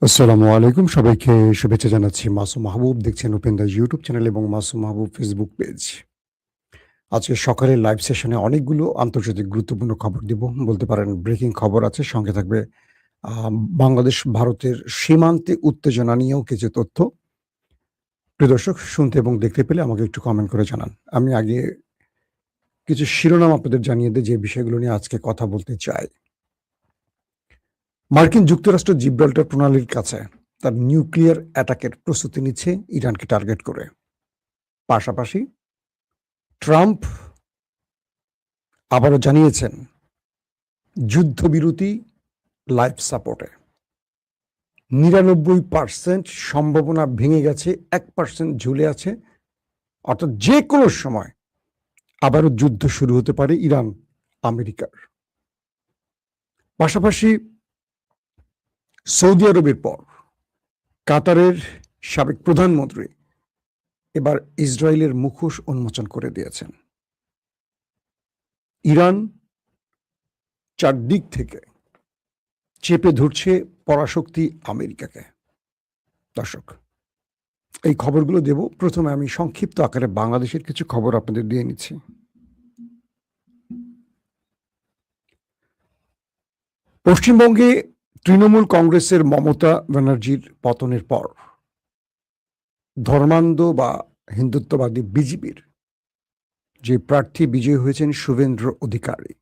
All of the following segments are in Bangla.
আসসালামু আলাইকুম। সবাইকে শুভেচ্ছা জানাচ্ছি। মাসুম মাহবুব দেখছেন ওপেন দ্য ইউটিউব চ্যানেল এবং মাসুম মাহবুব ফেসবুক পেজ। আজকে সকালের লাইভ সেশনে অনেকগুলো আন্তর্জাতিক গুরুত্বপূর্ণ খবর দিব। বলতে পারেন ব্রেকিং খবর আছে। সঙ্গে থাকবে আ বাংলাদেশ ভারতের সীমান্তে উত্তেজনা নিয়েও কিছু তথ্য। প্রিয় দর্শক, শুনতে এবং দেখতে পেলে আমাকে একটু কমেন্ট করে জানান। আমি আগে কিছু শিরোনাম আপনাদের জানিয়ে দেই যে বিষয়গুলো নিয়ে আজকে কথা বলতে চাই। মার্কিন যুক্তরাষ্ট্র জিব্রাল্টার প্রণালীর কাছে তার নিউক্লিয়ার অ্যাটাকের প্রস্তুতি নিচ্ছে ইরানকে টার্গেট করে। পাশাপাশি ট্রাম্প আবারও জানিয়েছেন যুদ্ধবিরতি লাইফ সাপোর্টে ৯৯% সম্ভাবনা ভেঙে গেছে, ১% ঝুলে আছে। অর্থাৎ যে কোনো সময় আবারও যুদ্ধ শুরু হতে পারে ইরান আমেরিকার। পাশাপাশি সৌদি আরবের পর কাতারের সাবেক প্রধানমন্ত্রী এবার ইসরায়েলের মুখোশ উন্মোচন করে দিয়েছেন। ইরান চারদিক থেকে চেপে ধরছে পরাশক্তি আমেরিকাকে। দর্শক, এই খবরগুলো দেব। প্রথমে আমি সংক্ষিপ্ত আকারে বাংলাদেশের কিছু খবর আপনাদের দিয়ে নিচ্ছি। পশ্চিমবঙ্গে তৃণমূল কংগ্রেসের মমতা ব্যানার্জির পতনের পর ধর্মান্ধ বা হিন্দুত্ববাদী বিজেপির যে প্রার্থী বিজয়ী হয়েছেন শুভেন্দ্র অধিকারী,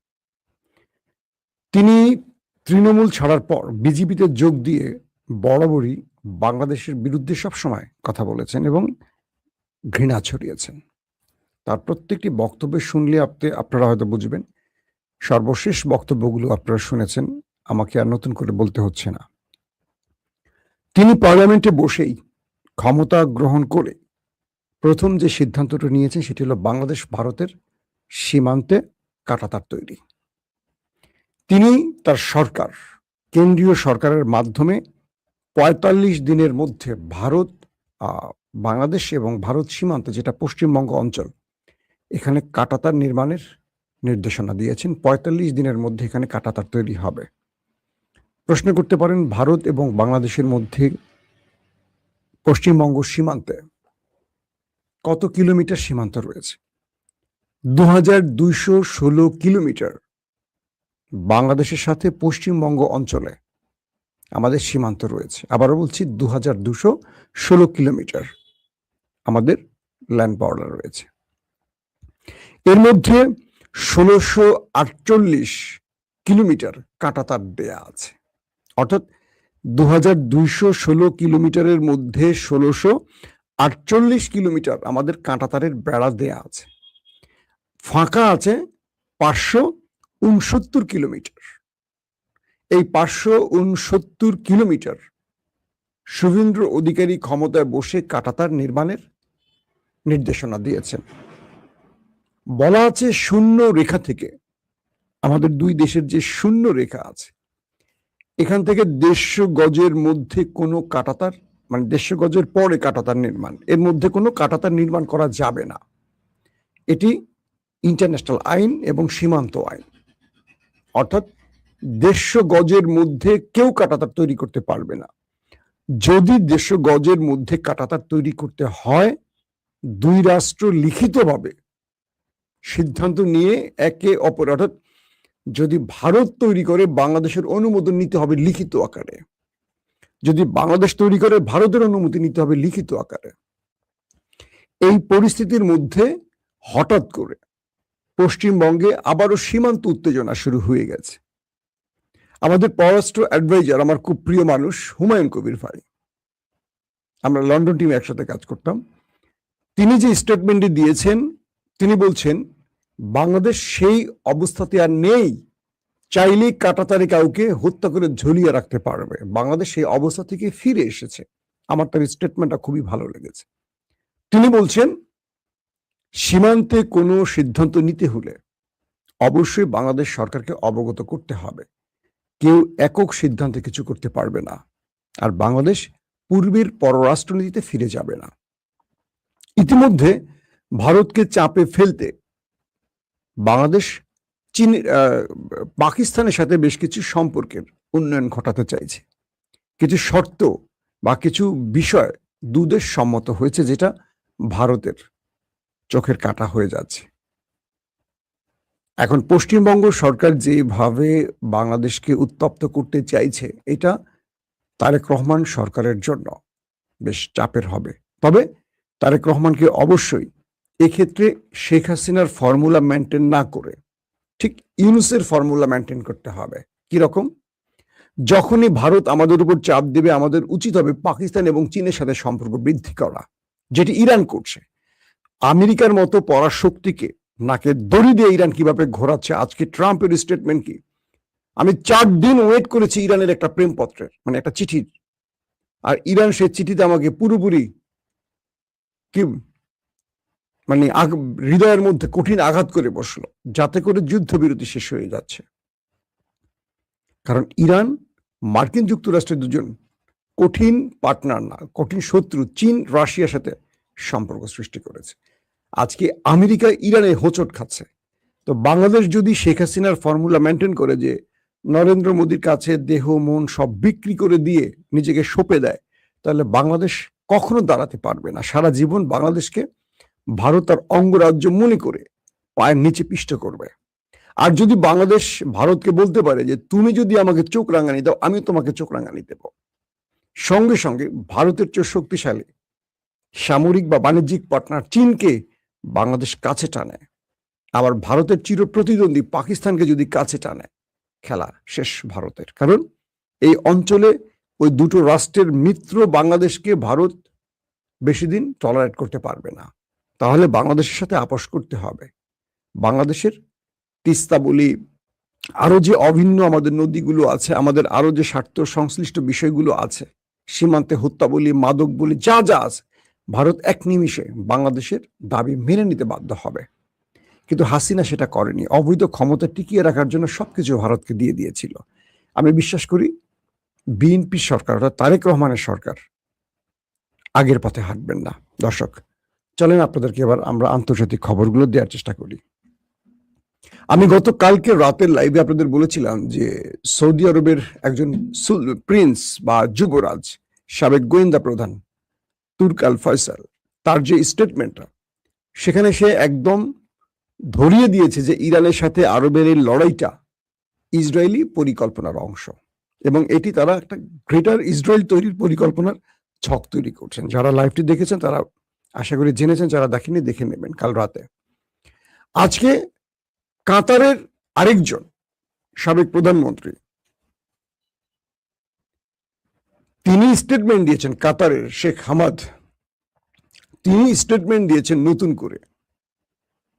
তিনি তৃণমূল ছাড়ার পর বিজেপিতে যোগ দিয়ে বরাবরই বাংলাদেশের বিরুদ্ধে সবসময় কথা বলেছেন এবং ঘৃণা ছড়িয়েছেন। তার প্রত্যেকটি বক্তব্য শুনলে আপনারা হয়তো বুঝবেন। সর্বশেষ বক্তব্যগুলো আপনারা শুনেছেন, আমাকে আর নতুন করে বলতে হচ্ছে না। তিনি পার্লামেন্টে বসেই ক্ষমতা গ্রহণ করে প্রথম যে সিদ্ধান্তটা নিয়েছেন সেটি হলো বাংলাদেশ ভারতের সীমান্তে কাঁটাতার তৈরি। তিনি তার সরকার, কেন্দ্রীয় সরকারের মাধ্যমে ৪৫ দিনের মধ্যে বাংলাদেশ এবং ভারত সীমান্তে, যেটা পশ্চিমবঙ্গ অঞ্চল, এখানে কাঁটাতার নির্মাণের নির্দেশনা দিয়েছেন। ৪৫ দিনের মধ্যে এখানে কাঁটাতার তৈরি হবে। প্রশ্ন করতে পারেন, ভারত এবং বাংলাদেশের মধ্যে পশ্চিমবঙ্গ সীমান্তে কত কিলোমিটার সীমান্ত রয়েছে? ২,২১৬ কিলোমিটার বাংলাদেশের সাথে পশ্চিমবঙ্গ অঞ্চলে আমাদের সীমান্ত রয়েছে। আবারও বলছি, ২,২১৬ কিলোমিটার আমাদের ল্যান্ড বর্ডার রয়েছে। এর মধ্যে ১৬৪৮ কিলোমিটার কাঁটাতার দেয়া আছে। অর্থাৎ ২,২১৬ কিলোমিটারের মধ্যে ১৬৪৮ কিলোমিটার আমাদের কাঁটাতারের বেড়া দেয়া আছে। ফাঁকা আছে ৫৬৯ কিলোমিটার। এই ৫৬৯ কিলোমিটার শুভেন্দ্র অধিকারী ক্ষমতায় বসে কাঁটাতার নির্মাণের নির্দেশনা দিয়েছেন। বলা আছে শূন্য রেখা থেকে, আমাদের দুই দেশের যে শূন্য রেখা আছে, এখান থেকে ১৫০ গজের মধ্যে কোনো কাঁটাতার, মানে ১৫০ গজের পরে কাঁটাতার নির্মাণ, এর মধ্যে কোনো কাঁটাতার নির্মাণ করা যাবে না। এটি ইন্টারন্যাশনাল আইন এবং সীমান্ত আইন। অর্থাৎ ১৫০ গজের মধ্যে কেউ কাঁটাতার তৈরি করতে পারবে না। যদি ১৫০ গজের মধ্যে কাঁটাতার তৈরি করতে হয়, দুই রাষ্ট্র লিখিতভাবে সিদ্ধান্ত নিয়ে একে অপর, অর্থাৎ যদি ভারত তৈরি করে বাংলাদেশের অনুমোদন নিতে হবে লিখিত আকারে, যদি বাংলাদেশ তৈরি করে ভারতের অনুমতি নিতে হবে লিখিত আকারে। এই পরিস্থিতির মধ্যে হঠাৎ করে পশ্চিমবঙ্গে আবারও সীমান্ত উত্তেজনা শুরু হয়ে গেছে। আমাদের পররাষ্ট্র অ্যাডভাইজার, আমার খুব প্রিয় মানুষ হুমায়ুন কবির ভাই, আমরা লন্ডন টিমে একসাথে কাজ করতাম, তিনি যে স্টেটমেন্টটি দিয়েছেন, তিনি বলছেন বাংলাদেশ সেই অবস্থাতে আর নেই চাইলেই কাঁটাতারে কাউকে হত্যা করে ঝুলিয়ে রাখতে পারবে। বাংলাদেশ সেই অবস্থা থেকে ফিরে এসেছে। আমার তার স্টেটমেন্টটা খুবই ভালো লেগেছে। তিনি বলছেন সীমান্তে কোনো সিদ্ধান্ত নিতে হলে অবশ্যই বাংলাদেশ সরকারকে অবগত করতে হবে। কেউ একক সিদ্ধান্তে কিছু করতে পারবে না। আর বাংলাদেশ পূর্বের পররাষ্ট্রনীতিতে ফিরে যাবে না। ইতিমধ্যে ভারতকে চাপে ফেলতে বাংলাদেশ পাকিস্তানের সাথে বেশ কিছু সম্পর্কের উন্নয়ন ঘটাতে চাইছে। কিছু শর্ত বা কিছু বিষয় দুদেশ সম্মত হয়েছে, যেটা ভারতের চোখের কাঁটা হয়ে যাচ্ছে। এখন পশ্চিমবঙ্গ সরকার যেভাবে বাংলাদেশকে উত্তপ্ত করতে চাইছে, এটা তারেক রহমান সরকারের জন্য বেশ চাপের হবে। তবে তারেক রহমানকে অবশ্যই এক্ষেত্রে শেখ হাসিনার ফর্মুলা মেনটেন না করে ঠিক ইউনূসের ফর্মুলা মেনটেন করতে হবে। কিরকম? যখনই ভারত আমাদের উপর চাপ দেবে, আমাদের উচিত হবে পাকিস্তান এবং চীনের সাথে সম্পর্ক বৃদ্ধি করা, যেটি ইরান করছে। আমেরিকার মতো পরাশক্তিকে নাকে দড়ি দিয়ে ইরান কিভাবে ঘোরাচ্ছে, আজকে ট্রাম্পের স্টেটমেন্ট কি? আমি 4 দিন ওয়েট করেছি ইরানের একটা প্রেমপত্রের, মানে একটা চিঠির, আর ইরান সে চিঠিতে আমাকে পুরোপুরি কি মানে হৃদয়ের মধ্যে কঠিন আঘাত করে বসলো, যাতে করে যুদ্ধবিরতি শেষ হয়ে যাচ্ছে। কারণ ইরান মার্কিন যুক্তরাষ্ট্রের দুজন কঠিন পার্টনার না, কঠিন শত্রু চীন রাশিয়ার সাথে সম্পর্ক সৃষ্টি করেছে। আজকে আমেরিকা ইরানে হোঁচট খাচ্ছে। তো বাংলাদেশ যদি শেখ হাসিনার ফর্মুলা মেনটেন করে যে নরেন্দ্র মোদীর কাছে দেহ মন সব বিক্রি করে দিয়ে নিজেকে সঁপে দেয়, তাহলে বাংলাদেশ কখনো দাঁড়াতে পারবে না। সারা জীবন বাংলাদেশকে ভারত তার অঙ্গরাজ্য মনে করে পায়ের নিচে পিষ্ট করবে। আর যদি বাংলাদেশ ভারতকে বলতে পারে যে তুমি যদি আমাকে চোখ রাঙানি দাও, আমি তোমাকে চোখ রাঙানি দেব, সঙ্গে সঙ্গে ভারতের চেয়ে শক্তিশালী সামরিক বা বাণিজ্যিক পার্টনার চীনকে বাংলাদেশ কাছে টানে, আবার ভারতের চির প্রতিদ্বন্দ্বী পাকিস্তানকে যদি কাছে টানে, খেলা শেষ ভারতের। কারণ এই অঞ্চলে ওই দুটো রাষ্ট্রের মিত্র বাংলাদেশকে ভারত বেশি দিন টলারেট করতে পারবে না। তাহলে বাংলাদেশের সাথে আপোষ করতে হবে। বাংলাদেশের তিস্তা বলি, আরো যে অভিন্ন আমাদের নদীগুলো আছে, আমাদের আরো যে স্বার্থ সংশ্লিষ্ট বিষয়গুলো আছে, সীমান্তে হত্যা বলি, মাদক বলি, যা যা আছে, ভারত এক নিমিষে বাংলাদেশের দাবি মেনে নিতে বাধ্য হবে। কিন্তু হাসিনা সেটা করেনি। অবৈধ ক্ষমতা টিকিয়ে রাখার জন্য সবকিছু ভারতকে দিয়ে দিয়েছিল। আমি বিশ্বাস করি বিএনপি সরকার, অর্থাৎ তারেক রহমানের সরকার আগের পথে হাঁটবেন না। দর্শক, চলেন আপনাদেরকে এবার আমরা আন্তর্জাতিক খবরগুলো দেওয়ার চেষ্টা করি। আমি গতকালকে রাতের লাইভে আপনাদের বলেছিলাম যে সৌদি আরবের একজন প্রিন্স বা যুবরাজ, সাবেক গোয়েন্দা প্রধান তুর্ক আল ফয়সাল, তার যে স্টেটমেন্টটা, সেখানে সে একদম ধরিয়ে দিয়েছে যে ইরানের সাথে আরবের এই লড়াইটা ইসরায়েলি পরিকল্পনার অংশ, এবং এটি তারা একটা গ্রেটার ইসরায়েল তৈরির পরিকল্পনার ছক তৈরি করছেন। যারা লাইভটি দেখেছেন তারা আশা করি জেনেছেন, যারা দেখেননি দেখে নেবেন কাল রাতে। আজকে কাতারের আরেকজন সাবেক প্রধানমন্ত্রী তিনি স্টেটমেন্ট দিয়েছেন, কাতারের শেখ হামাদ, তিনি স্টেটমেন্ট দিয়েছেন নতুন করে,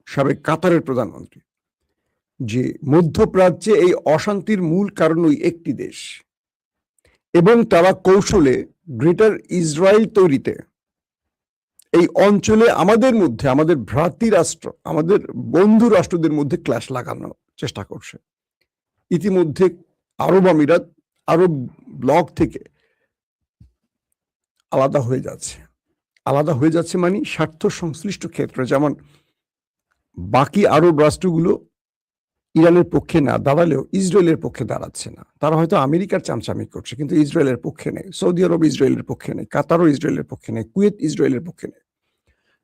সাবেক কাতারের প্রধানমন্ত্রী, যে মধ্যপ্রাচ্যে এই অশান্তির মূল কারণ ওই একটি দেশ, এবং তারা কৌশলে গ্রেটার ইসরায়েল তৈরিতে এই অঞ্চলে আমাদের মধ্যে, আমাদের ভ্রাতৃ রাষ্ট্র, আমাদের বন্ধু রাষ্ট্রদের মধ্যে ক্ল্যাশ লাগানোর চেষ্টা করছে। ইতিমধ্যে আরব আমিরাত আরব ব্লক থেকে আলাদা হয়ে যাচ্ছে মানে স্বার্থ সংশ্লিষ্ট ক্ষেত্রে, যেমন বাকি আরব রাষ্ট্রগুলো ইরানের পক্ষে না দাঁড়ালেও ইসরায়েলের পক্ষে দাঁড়াচ্ছে না। তারা হয়তো আমেরিকার চামচামি করছে, কিন্তু ইসরায়েলের পক্ষে নেই। সৌদি আরব ইসরায়েলের পক্ষে নেই, কাতারও ইসরায়েলের পক্ষে নেই, কুয়েত ইসরায়েলের পক্ষে নেই।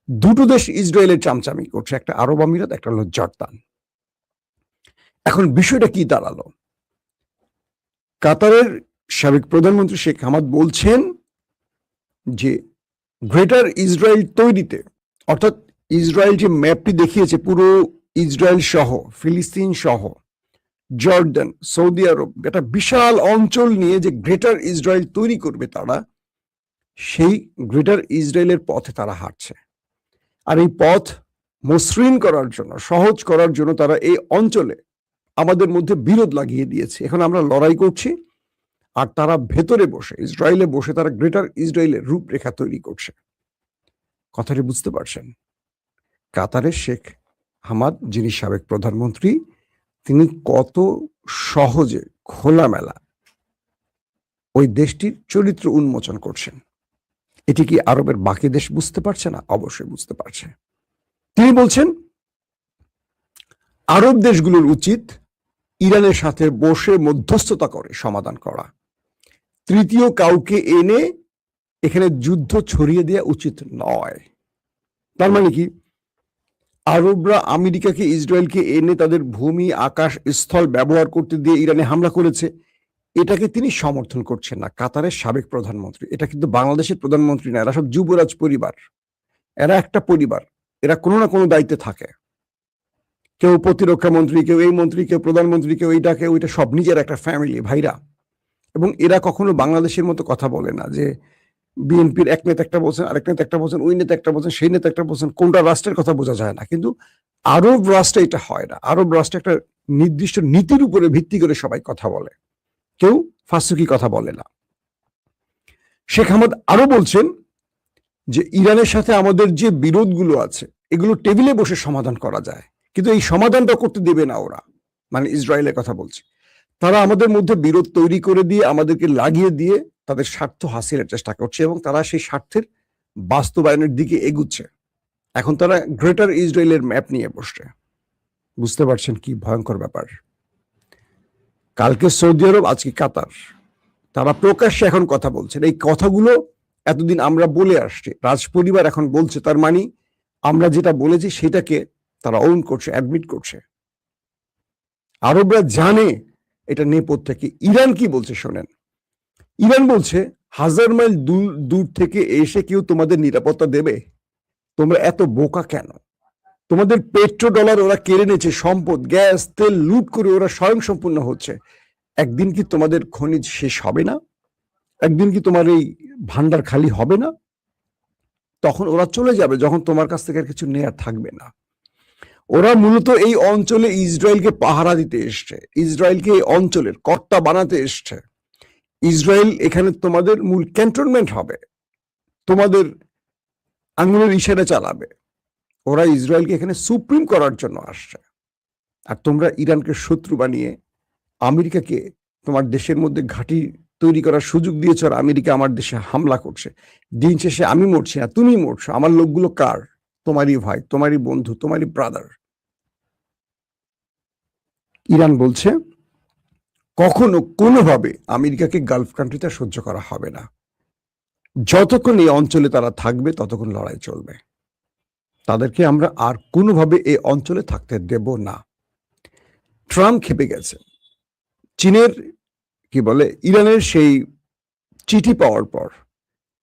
দুটো দেশ ইসরায়েলের চামচামি করছে, একটা আরব আমিরাত, একটা হলো জর্দান। এখন বিষয়টা কি দাঁড়ালো? কাতারের সাবেক প্রধানমন্ত্রী শেখ হামাদ বলছেন যে গ্রেটার ইসরায়েল তৈরিতে, অর্থাৎ ইসরায়েল যে ম্যাপটি দেখিয়েছে, পুরো ইসরায়েল সহ, ফিলিস্তিন সহ, জর্ডান, সৌদি আরব, একটা বিশাল অঞ্চল নিয়ে যে গ্রেটার ইসরায়েল তৈরি করবে তারা, সেই গ্রেটার ইসরায়েলের পথে তারা হাঁটছে। আর এই পথ মসৃণ করার জন্য, সহজ করার জন্য তারা এই অঞ্চলে আমাদের মধ্যে বিরোধ লাগিয়ে দিয়েছে। এখন আমরা লড়াই করছি, আর তারা ভেতরে বসে, ইসরায়েলে বসে তারা গ্রেটার ইসরায়েলের রূপরেখা তৈরি করছে। কথাটি বুঝতে পারছেন? কাতারের শেখ হামাদ, যিনি সাবেক প্রধানমন্ত্রী, তিনি কত সহজে খোলামেলা ওই দেশটির চরিত্র উন্মোচন করছেন। এটি কি আরবের বাকি দেশ বুঝতে পারছে না? অবশ্যই বুঝতে পারছে। তিনি বলছেন আরব দেশগুলোর উচিত ইরানের সাথে বসে মধ্যস্থতা করে সমাধান করা। তৃতীয় কাউকে এনে এখানে যুদ্ধ ছড়িয়ে দেওয়া উচিত নয়। তার মানে কি, আরবরা আমেরিকাকে ইসরায়েলকে এনে তাদের ভূমি আকাশ স্থল ব্যবহার করতে দিয়ে ইরানে হামলা করেছে, এটাকে তিনি সমর্থন করছেন না। কাতারের সাবেক প্রধানমন্ত্রী, এটা কিন্তু বাংলাদেশের প্রধানমন্ত্রী না, এরা সব যুবরাজ পরিবার, এরা একটা পরিবার, এরা কোনো না কোনো দায়িত্বে থাকে। কেউ প্রতিরক্ষা মন্ত্রী, কেউ এই মন্ত্রী, কেউ প্রধানমন্ত্রী, কেউ এইটা কেউ ওইটা, সব নিজের একটা ফ্যামিলি, ভাইরা। এবং এরা কখনো বাংলাদেশের মতো কথা বলে না যে বিএনপির এক নেতা একটা বলছেন, আরেক নেতা একটা বলছেন, ওই নেতা একটা বলছেন, সেই নেতা একটা বলছেন, কোনটা রাষ্ট্রের কথা বোঝা যায় না। কিন্তু আরব রাষ্ট্রে এটা হয় না। আরব রাষ্ট্রে একটা নির্দিষ্ট নীতির উপরে ভিত্তি করে সবাই কথা বলে, কেউ ফাঁসুকি কথা বলে না। শেখ হামাদ আরো বলছেন যে ইরানের সাথে আমাদের যে বিরোধগুলো আছে এগুলো টেবিলে বসে সমাধান করা যায়, কিন্তু এই সমাধানটা করতে দেবে না ওরা, মানে ইসরায়েলের কথা বলছে। তারা আমাদের মধ্যে বিরোধ তৈরি করে দিয়ে আমাদেরকে লাগিয়ে দিয়ে তাদের স্বার্থ হাসিলের চেষ্টা করছে এবং তারা সেই স্বার্থের বাস্তবায়নের দিকে এগুচ্ছে। এখন তারা গ্রেটার ইসরায়েলের ম্যাপ নিয়ে বসছে। বুঝতে পারছেন কি ভয়ঙ্কর ব্যাপার? কালকে সৌদি আরব, আজকে কাতার, তারা প্রকাশ্যে এখন কথা বলছেন। এই কথাগুলো এতদিন আমরা বলে আসছি, রাজ পরিবার এখন বলছে, তার মানে আমরা যেটা বলেছি সেটাকে তারা ওন করছে, অ্যাডমিট করছে। আরবরা জানে এটা নেপথ্যে কি। ইরান কি বলছে শোনেন। ইরান বলছে 1000 মাইল দূর থেকে এসে কেউ তোমাদের নিরাপত্তা দেবে? তোমরা এত বোকা কেন? তোমাদের পেট্রো ডলার ওরা কেড়ে নিয়েছে, সম্পদ গ্যাস তেল লুট করে ওরা স্বয়ংসম্পূর্ণ হচ্ছে। একদিন কি তোমাদের খনিজ শেষ হবে না? একদিন কি তোমার এই ভান্ডার খালি হবে না? তখন ওরা চলে যাবে, যখন তোমার কাছ থেকে আর কিছু নেয়ার থাকবে না। ওরা মূলত এই অঞ্চলে ইসরায়েলকে পাহারা দিতে এসছে, ইসরায়েলকে এই অঞ্চলের কর্তা বানাতে এসছে। ইসরায়েল এখানে তোমাদের মূল ক্যান্টনমেন্ট হবে, তোমাদের আঙুলের ইশারা চালাবে। ওরা ইসরায়েলকে এখানে সুপ্রিম করার জন্য আসছে। আর তোমরা ইরানকে শত্রু বানিয়ে আমেরিকাকে তোমার দেশের মধ্যে ঘাঁটি তৈরি করার সুযোগ দিয়েছ, আর আমেরিকা আমার দেশে হামলা করছে। দিন শেষে আমি মরছি না, তুমি মরছো। আমার লোকগুলো কার? তোমারই ভাই, তোমারই বন্ধু, তোমারই ব্রাদার। ইরান বলছে কখনো কোনোভাবে আমেরিকাকে গালফ কান্ট্রিতে সহ্য করা হবে না। যতক্ষণ এই অঞ্চলে তারা থাকবে ততক্ষণ লড়াই চলবে। তাদেরকে আমরা আর কোনোভাবে এই অঞ্চলে থাকতে দেব না। ট্রাম্প খেপে গেছে। চীনের কি বলে, ইরানের সেই চিঠি পাওয়ার পর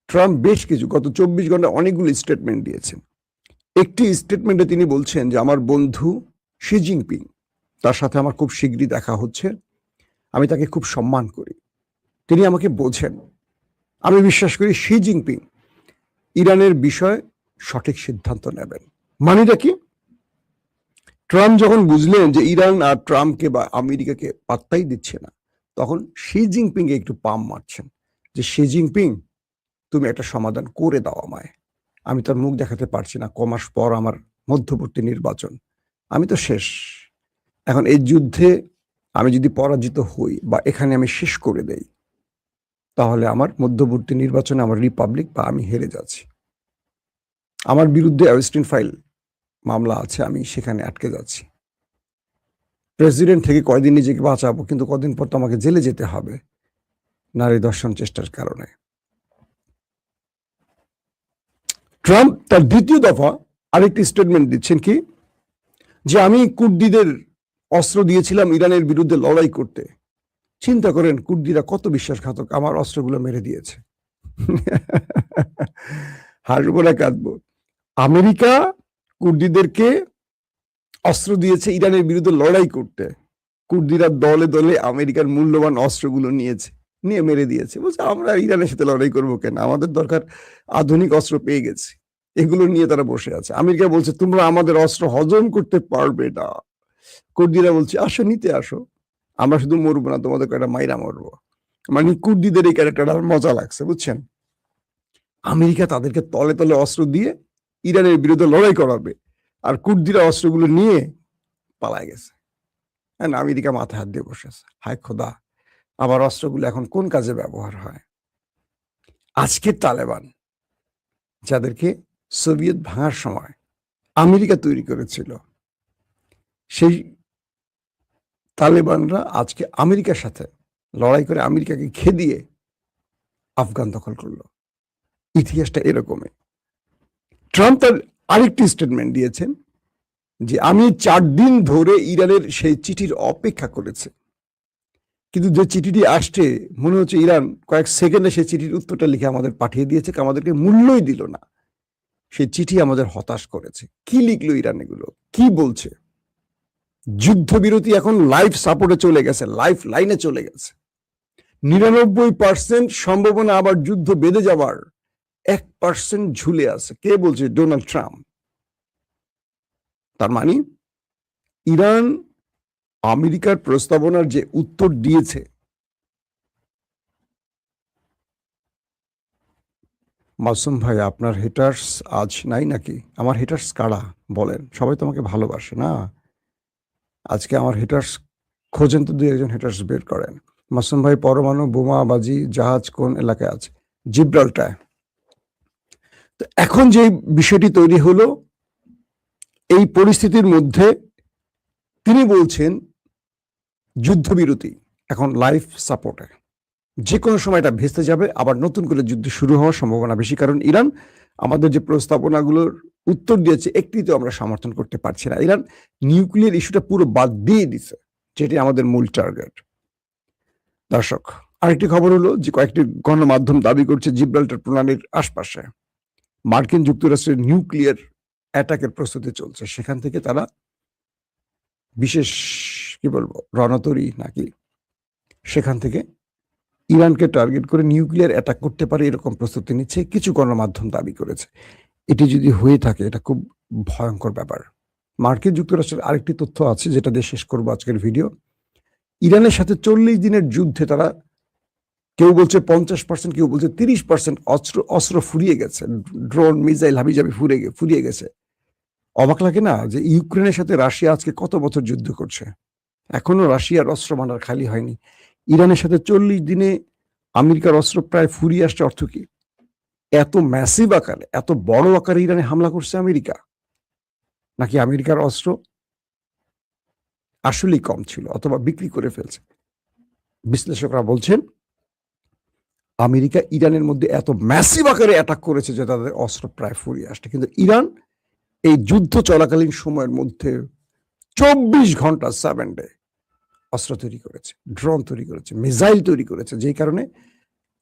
ট্রাম্প বেশ কিছু, গত 24 ঘন্টা অনেকগুলো স্টেটমেন্ট দিয়েছেন। একটি স্টেটমেন্টে তিনি বলছেন যে আমার বন্ধু শি জিনপিং, তার সাথে আমার খুব শীঘ্রই দেখা হচ্ছে, আমি তাকে খুব সম্মান করি, তিনি আমাকে বোঝেন। আমি বিশ্বাস করি শি জিনপিং ইরানের বিষয়ে সঠিক সিদ্ধান্ত নেবেন। মানেটা কি? ট্রাম্প যখন বুঝলেন যে ইরান আর ট্রাম্পকে বা আমেরিকাকে পাত্তাই দিচ্ছে না, তখন শি জিনপিং এ একটু পাম মারছেন যে শি জিনপিং তুমি একটা সমাধান করে দাও আমায়। আমি তার মুখ দেখাতে পারছি না, কমাস পর আমার মধ্যবর্তী নির্বাচন, আমি তো শেষ। এখন এই যুদ্ধে আমি যদি পরাজিত হই বা এখানে আমি শেষ করে দেই, তাহলে আমার মধ্যবর্তী নির্বাচনে আমার রিপাবলিক বা আমি হেরে যাচ্ছি। আমার বিরুদ্ধে অ্যারেস্টিং ফাইল মামলা আছে, আমি সেখানে আটকে যাচ্ছি। প্রেসিডেন্ট থেকে কয়দিন নিজেকে বাঁচাবো, কিন্তু কদিন পর তো আমাকে জেলে যেতে হবে নারী দর্শন চেষ্টার কারণে। ট্রাম্প তার দ্বিতীয় দফা আরেকটি স্টেটমেন্ট দিচ্ছেন কি, যে আমি কুর্দিদের অস্ত্র দিয়েছিলাম ইরানের বিরুদ্ধে লড়াই করতে। চিন্তা করেন কুর্দিরা কত বিশ্বাসঘাতক, আমার অস্ত্রগুলো মেরে দিয়েছে। হাসবো না কাঁদবো? আমেরিকা কুর্দিদেরকে অস্ত্র দিয়েছে ইরানের বিরুদ্ধে লড়াই করতে, কুর্দিরা দলে দলে আমেরিকার মূল্যবান অস্ত্রগুলো নিয়েছে, নিয়ে মেরে দিয়েছে। বলছে আমরা ইরানের সাথে লড়াই করবো কেন, আমাদের দরকার আধুনিক অস্ত্র পেয়ে গেছে, এগুলো নিয়ে তারা বসে আছে। আমেরিকা বলছে তোমরা আমাদের অস্ত্র হজম করতে পারবে না। কুর্দিরা বলছে আসো, নিতে আসো, আমরা শুধু মরবো না, তোমাদের কয়টা মাইরা মরবো। মানে কুর্দিদের এই ক্যারেক্টারটা মজা লাগছে, বুঝছেন? আমেরিকা তাদেরকে তলে তলে অস্ত্র দিয়ে ইরানের বিরুদ্ধে লড়াই করাবে, আর কুর্দিরা অস্ত্রগুলো নিয়ে পালায় গেছে। হ্যাঁ, আমেরিকা মাথায় হাত দিয়ে বসেছে, হায় খোদা, আবার অস্ত্রগুলো এখন কোন কাজে ব্যবহার হয়? আজকে তালেবান, যাদেরকে সোভিয়েত ভাঙার সময় আমেরিকা তৈরি করেছিল, সেই তালেবানরা আজকে আমেরিকার সাথে লড়াই করে আমেরিকাকে খেদিয়ে আফগান দখল করলো। ইতিহাসটা এরকমই। ট্রাম্প তার আরেকটি স্টেটমেন্ট দিয়েছেন যে আমি 4 দিন ধরে ইরানের সেই চিঠির অপেক্ষা করেছি, কিন্তু যে চিঠিটি আসছে মনে হচ্ছে ইরান কয়েক সেকেন্ডে সেই চিঠির উত্তরটা লিখে আমাদের পাঠিয়ে দিয়েছে, আমাদেরকে মূল্যই দিল না। সেই চিঠি আমাদের হতাশ করেছে। কি লিখলো ইরান, এগুলো কি বলছে? যুদ্ধবিরতি এখন লাইফ সাপোর্টে চলে গেছে, লাইফ লাইনে চলে গেছে। 99% সম্ভাবনা আবার যুদ্ধ বেঁধে যাবার, 1% ঝুলে আছে। কে বলছে? Donald Trump. তার মানে ইরান আমেরিকার প্রস্তাবনার যে উত্তর দিয়েছে, মাসুম ভাই আপনার হেটার্স আজ নাই নাকি? আমার হেটার্স কারা বলেন? সবাই তো আমাকে ভালোবাসে না। আজকে আমার হেটার্স খোঁজেন তো, 2-1 হেটার্স বের করেন। মাসুম ভাই পরমাণু বোমাবাজি জাহাজ কোন এলাকায় আছে? জিব্রাল্টার। তো এখন যে বিষয়টি তৈরি হলো, এই পরিস্থিতির মধ্যে তিনি বলছেন যুদ্ধবিরতি এখন লাইফ সাপোর্টে, যে কোনো সময় এটা ভেস্তে যাবে, আবার নতুন করে যুদ্ধ শুরু হওয়ার সম্ভাবনা বেশি। কারণ ইরান আমাদের যে প্রস্তাবনাগুলোর উত্তর দিয়েছে একটি তো আমরা সমর্থন করতে পারছি না। ইরান নিউক্লিয়ার ইস্যুটা পুরো বাদ দিয়ে দিছে, যেটি আমাদের মূল টার্গেট। দর্শক, আরেকটি খবর হলো যে কয়েকটি গণমাধ্যম দাবি করছে জিব্রাল্টার প্রণালীর আশপাশে মার্কিন যুক্তরাষ্ট্রের নিউক্লিয়ার অ্যাটাকের প্রস্তুতি চলছে। সেখান থেকে তারা বিশেষ কি বলবো রণতরী নাকি, সেখান থেকে ইরানকে টার্গেট করে নিউক্লিয়ার অ্যাটাক করতে পারে এরকম প্রস্তুতি নিচ্ছে, কিছু গণমাধ্যম দাবি করেছে। এটি যদি হয়ে থাকে এটা খুব ভয়ঙ্কর ব্যাপার। মার্কিন যুক্তরাষ্ট্রের আরেকটি তথ্য আছে যেটা দিয়ে শেষ করবো আজকের ভিডিও। ইরানের সাথে 40 দিনের যুদ্ধে তারা, কেউ বলছে 50%, কেউ বলছে 30% অস্ত্র ফুরিয়ে গেছে, ড্রোন মিসাইল হাবিজাবি ফুরিয়ে গেছে। অবাক লাগে না যে ইউক্রেনের সাথে রাশিয়া আজকে কত বছর যুদ্ধ করছে, এখনো রাশিয়ার অস্ত্র ভান্ডার খালি হয়নি। ইরানের সাথে 40 দিনে আমেরিকার অস্ত্র প্রায় ফুরিয়ে আসছে। অর্থ কি? এত ম্যাসিভ আকারে, এত বড় আকারে ইরানে হামলা করছে আমেরিকা, নাকি আমেরিকার অস্ত্র আসলেই কম ছিল অথবা বিক্রি করে ফেলছে? বিশ্লেষকরা বলছেন আমেরিকা ইরানের মধ্যে এত ম্যাসিভ আকারে অ্যাটাক করেছে যে তাদের অস্ত্র প্রায় ফুরিয়ে আসছে। কিন্তু ইরান এই যুদ্ধ চলাকালীন সময়ের মধ্যে 24 ঘন্টা 7 ডে অস্ত্র তৈরি করেছে, ড্রোন তৈরি করেছে, মিসাইল তৈরি করেছে। যেই কারণে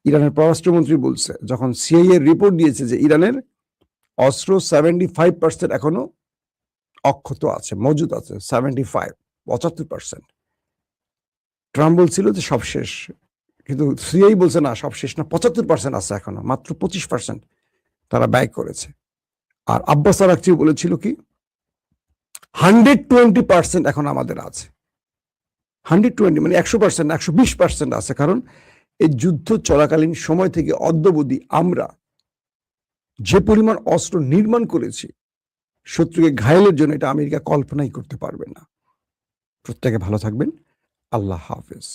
ইরানের পররাষ্ট্রমন্ত্রী বলছে, যখন সিআইএ রিপোর্ট দিয়েছে যে ইরানের অস্ত্র 75% এখনো অক্ষত আছে, মজুদ আছে। 75% ট্রাম্প বলছিল যে সব শেষ, কিন্তু সিআইএ বলছে না সব শেষ না, 75% আছে এখনো, মাত্র 25% তারা ব্যয় করেছে। আর আব্বাস আরাকচি বলেছিল কি 120% এখন আমাদের আছে। 120 মানে 100%, 120% আছে। কারণ এই যুদ্ধ চলাকালীন সময় থেকে অদ্যাবধি আমরা যে পরিমাণ অস্ত্র নির্মাণ করেছি শত্রুকে ঘায়েলের জন্য, এটা আমেরিকা কল্পনাই করতে পারবে না। প্রত্যেকে ভালো থাকবেন। আল্লাহ হাফেজ।